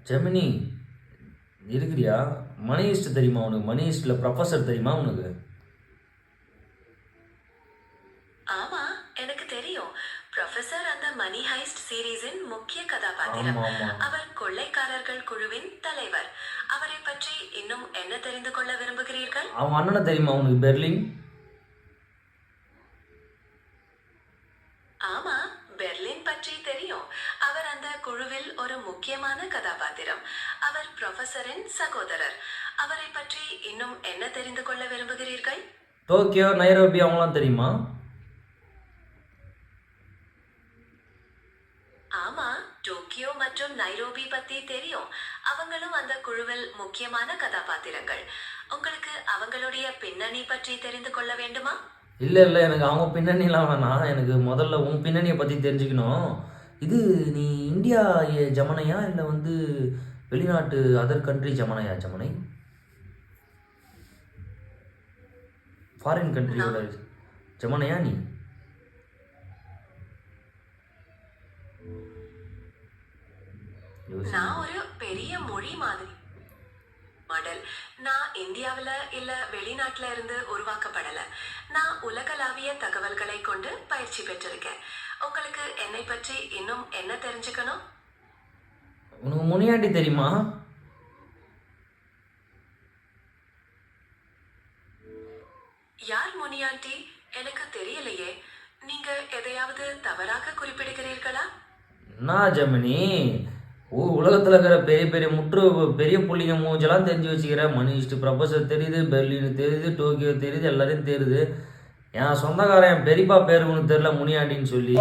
ஜெமினி இருக்கிறியா? மணி ஹெய்ஸ்ட் தெரியுமா உனக்கு? மணி ஹெய்ஸ்ட்ல ப்ரொஃபசர் தெரியுமா உனக்கு? ஆமா, எனக்கு தெரியும். ப்ரொஃபசர் அந்த மணி ஹைஸ்ட் சீரீஸின் முக்கிய கதாபாத்திரம். ஆமா ஆமா. அவர் கொள்ளைக்காரர்கள் குழுவின் தலைவர். அவரை பற்றி இன்னும் என்ன தெரிந்து கொள்ள விரும்புகிறீர்கள்? அவன் அண்ணனை தெரியுமா உனக்கு? பெர்லின். ஆமா, பெர்லின் பற்றி தெரியும். அவர் அந்த குழுவில் ஒரு முக்கியமான கதாபாத்திரம். அவர் ப்ரொஃபசரின் சகோதரர். அவரை பற்றி இன்னும் என்ன தெரிந்து கொள்ள விரும்புகிறீர்கள்? டோக்கியோ, நைரோபி அவங்களாம் தெரியுமா? ஆமா, டோக்கியோ மற்றும் நைரோபி பத்தி தெரியும். அவங்களும் அந்த குழுவில் முக்கியமான கதாபாத்திரங்கள். உங்களுக்கு அவங்களுடைய பின்னணி பற்றி தெரிந்து கொள்ள வேண்டுமா? இல்லை இல்லை, எனக்கு அவங்க பின்னணிலாம் வேணாம். எனக்கு முதல்ல உன் பின்னணியை பற்றி தெரிஞ்சுக்கணும். இது நீ இந்தியா ஜமனையா இல்லை வெளிநாட்டு அதர் கண்ட்ரி ஜமனையா? ஜமனை ஃபாரின் கண்ட்ரியோட ஜமனையா நீ? நான் ஒரு பெரிய மொழி மாதிரி மாடல். நான் இந்தியாவில் இல்ல வெளிநாட்டுல இருந்து உருவாக்கப்படல. நான் உலகளாவிய தகவல்களை கொண்டு பயிற்சி பெற்றிருக்கேன். உங்களுக்கு என்னை பற்றி இன்னும் என்ன தெரிஞ்சுக்கணும்? உனக்கு முனியாண்டி தெரியுமா? யார் முனியாண்டி? எனக்கு தெரியலையே. நீங்க எதையாவது தவறாக குறிப்பிடுகிறீர்களா? நான் ஜெமினி உலகத்தில் இருக்கிற பெரிய பெரிய பெரிய புள்ளிங்க மூஞ்செல்லாம் தெரிஞ்சு வச்சுக்கிறேன். மணி ஹெய்ஸ்ட் ப்ரொஃபசர் தெரியுது, பெர்லின் தெரியுது, டோக்கியோ தெரியுது, எல்லாரையும் தெரியுது. என் சொந்தக்காரன் என் பெரியப்பா பேர் உனக்கு தெரியல முனியாண்டின்னு சொல்லி.